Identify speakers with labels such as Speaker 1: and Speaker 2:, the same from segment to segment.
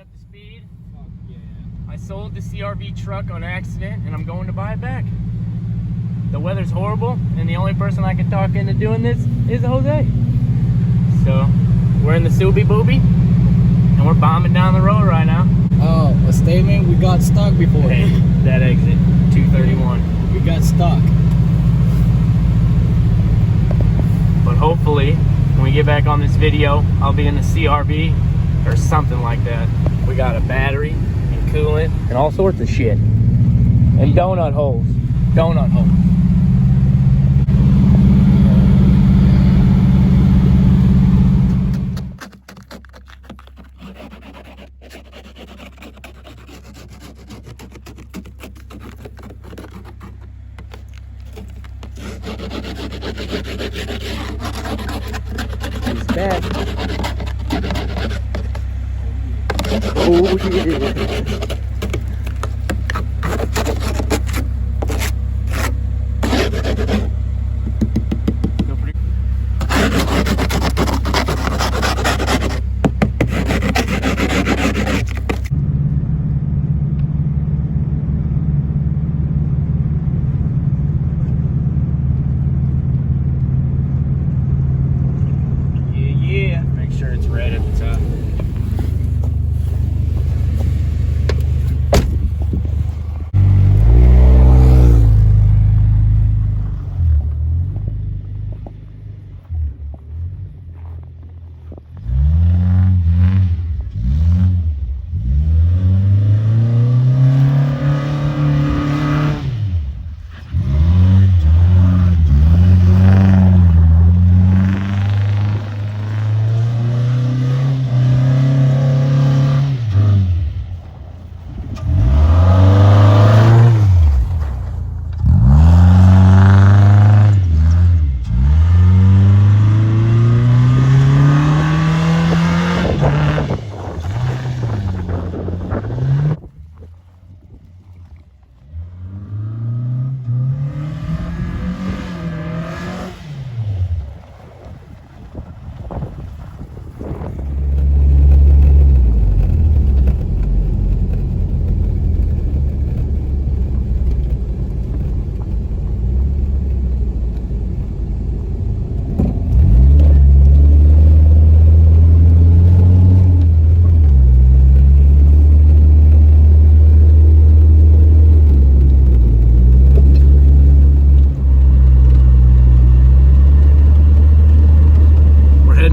Speaker 1: up to speed.
Speaker 2: Fuck yeah.
Speaker 1: I sold the CR-V truck on accident and I'm going to buy it back. The weather's horrible and the only person I can talk into doing this is Jose. So we're in the Subi Booby and we're bombing down the road right now.
Speaker 2: Oh, a statement, we got stuck before.
Speaker 1: Hey, that exit, 231.
Speaker 2: We got stuck.
Speaker 1: But hopefully, when we get back on this video, I'll be in the CR-V or something like that. We got a battery and coolant and all sorts of shit. And donut holes. Donut holes. He's back. Oh yeah. Make sure it's red at the top.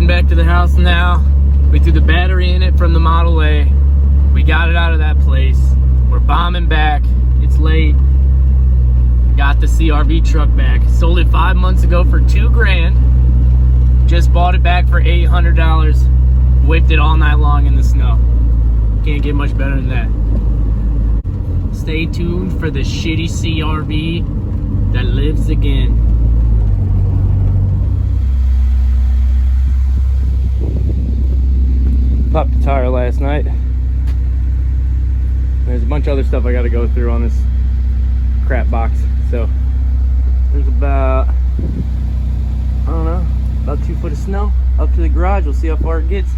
Speaker 1: Back to the house now. We threw the battery in it from the Model A. We got it out of that place. We're bombing back. It's late. Got the CR-V truck back. Sold it 5 months ago for $2 grand. Just bought it back for $800. Whipped it all night long in the snow. Can't get much better than that. Stay tuned for the shitty CR-V that lives again. Popped the tire last night. There's a bunch of other stuff I got to go through on this crap box. So there's about, I don't know, about 2 foot of snow up to the garage. We'll see how far it gets.